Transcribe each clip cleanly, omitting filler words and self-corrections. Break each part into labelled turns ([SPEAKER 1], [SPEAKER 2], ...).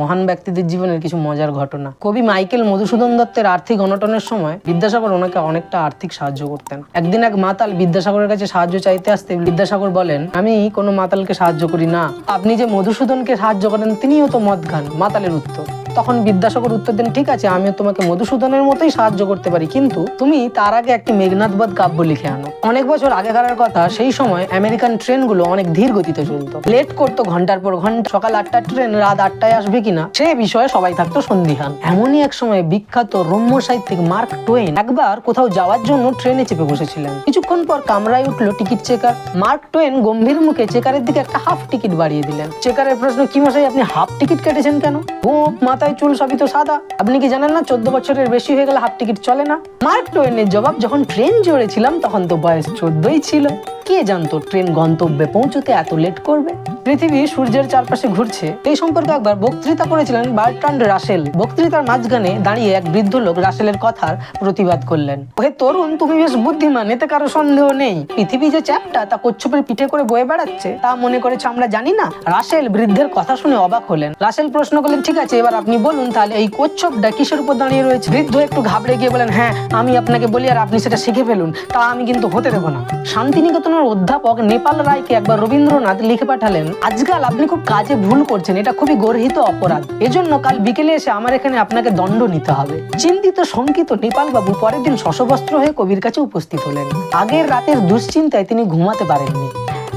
[SPEAKER 1] মহান ব্যক্তিদের জীবনের কিছু মজার ঘটনা। কবি মাইকেল মধুসূদন দত্তের আর্থিক অনটনের সময় বিদ্যাসাগর ওনাকে অনেকটা আর্থিক সাহায্য করতেন। একদিন এক মাতাল বিদ্যাসাগরের কাছে সাহায্য চাইতে আসতে বিদ্যাসাগর বলেন, আমি কোনো মাতালকে সাহায্য করি না, আপনি যে মধুসূদনকে সাহায্য করেন তিনিও তো মদ খান। মাতালের উত্তর। তখন বিদ্যাসাগর উত্তর দেন, ঠিক আছে, আমিও তোমাকে মধুসূদনের মতোই সাহায্য করতে পারি, কিন্তু তুমি তার আগে একটি মেঘনাথবধ কাব্য লিখে আনো। অনেক বছর আগেকার কথা, সেই সময় আমেরিকান ট্রেনগুলো অনেক ধীর গতিতে চলতো, লেট করতো ঘন্টার পর ঘন্টা। সকাল 8টার ট্রেন রাত 8টায় আসবে কিনা সে বিষয়ে সবাই থাকতো সন্দিহান। এমনই এক সময় বিখ্যাত রম্য সাহিত্যিক মার্ক টোয়েন একবার কোথাও যাওয়ার জন্য ট্রেনে চেপে বসেছিলেন। কিছুক্ষণ পর কামরায় উঠলো টিকিট চেকার। মার্ক টোয়েন গম্ভীর মুখে চেকারের দিকে একটা হাফ টিকিট বাড়িয়ে দিলেন। চেকারের প্রশ্ন, কি মশাই আপনি হাফ টিকিট কেটেছেন কেন? গোঁফ, মাথায় চুল সবই তো সাদা, আপনি কি জানেন না 14 বছরের বেশি হয়ে গেলে হাফ টিকিট চলে না? মার্ক টোয়েনের জবাব, যখন ট্রেন চড়েছিলাম তখন তো বয়স 14ই ছিল। কে জানতো ট্রেন গন্তব্যে পৌঁছতে এত লেট করবে। পৃথিবী সূর্যের চারপাশে ঘুরছে এই সম্পর্কে একবার বক্তৃতা করেছিলেন বার্ট্রান্ড রাসেল। বক্তৃতার মাঝখানে দাঁড়িয়ে এক বৃদ্ধ লোক রাসেলের কথার প্রতিবাদ করলেন। ওহে তরুণ, তুমি বেশ বুদ্ধিমান, এতে কারো সন্দেহ নেই। পৃথিবী যে চ্যাপ্টা তা কচ্ছপের পিঠে করে বয়ে বেড়াচ্ছে তা মনে করেছে আমরা জানি না? রাসেল বৃদ্ধের কথা শুনে অবাক হলেন। রাসেল প্রশ্ন করলেন, ঠিক আছে, এবার আপনি বলুন তাহলে এই কচ্ছপটা কিসের উপর দাঁড়িয়ে রয়েছে? বৃদ্ধ একটু ঘাবড়ে গিয়ে বলেন, হ্যাঁ, আমি আপনাকে বলি আর আপনি সেটা শিখে ফেলুন, তা আমি কিন্তু হতে দেবো না। শান্তিনিকেতনের অধ্যাপক নেপাল রায়কে একবার রবীন্দ্রনাথ লিখে পাঠালেন, আজকাল আপনি খুব কাজে ভুল করছেন, এটা খুবই গর্হিত অপরাধ, এজন্য কাল বিকেলে এসে আমার এখানে আপনাকে দণ্ড নিতে হবে। চিন্তিত শঙ্কিত নেপাল বাবু পরের দিন শশবস্ত্র হয়ে কবির কাছে উপস্থিত হলেন। আগের রাতের দুশ্চিন্তায় তিনি ঘুমাতে পারেননি।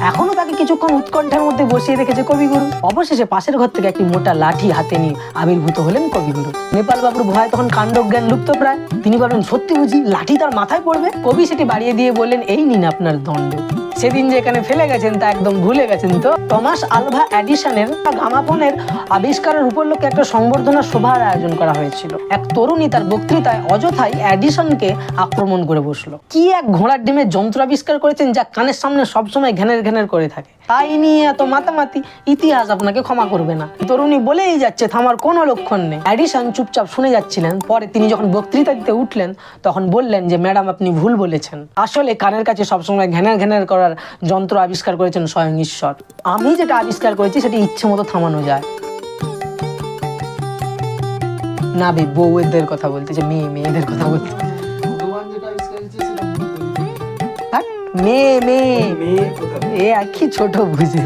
[SPEAKER 1] এখনো তাকে কিছুক্ষণ উৎকণ্ঠার মধ্যে বসিয়ে রেখেছে কবিগুরু। অবশেষে পাশের ঘর থেকে একটি মোটা লাঠি হাতে নিয়ে আবির্ভূত হলেন কবিগুরু। নেপাল বাবুর ভয় তখন কাণ্ডজ্ঞান লুপ্ত প্রায়। তিনি বললেন, সত্যি বুঝি লাঠি তার মাথায় পড়বে? কবি সেটি বাড়িয়ে দিয়ে বললেন, এই নিন আপনার দণ্ড। সেদিন যে এখানে ফেলে গেছেন তা একদম ভুলে গেছেন তো? টমাস আলভা এডিসনের গামাফোনের আবিষ্কারের উপলক্ষে একটা সংবর্ধনা সভার আয়োজন করা হয়েছিল। এক তরুণী তার বক্তৃতায় অযথাই এডিসনকে আক্রমণ করে বসলো। কি এক ঘোড়ার ডিমের যন্ত্র আবিষ্কার করেছেন যা কানের সামনে সবসময় ঘ্যানের ঘ্যানের করে থাকে, তাই নিয়ে এত মাতামাতি, ইতিহাস আপনাকে ক্ষমা করবে না। তরুণী বলেই যাচ্ছে, থামার কোনো লক্ষণ নেই। এডিসন চুপচাপ শুনে যাচ্ছিলেন। পরে তিনি যখন বক্তৃতা দিতে উঠলেন তখন বললেন যে, ম্যাডাম আপনি ভুল বলেছেন, আসলে কানের কাছে সবসময় ঘ্যানের ঘ্যানের করার যন্ত্র আবিষ্কার করেছেন স্বয়ং ঈশ্বর। আমি যেটা আবিষ্কার করেছি সেটা ইচ্ছে মতো থামানো যায় না। বউদের কথা বলতেছে, মেয়েদের কথা বলতে, মেয়ে এ আর কি ছোট বুঝে।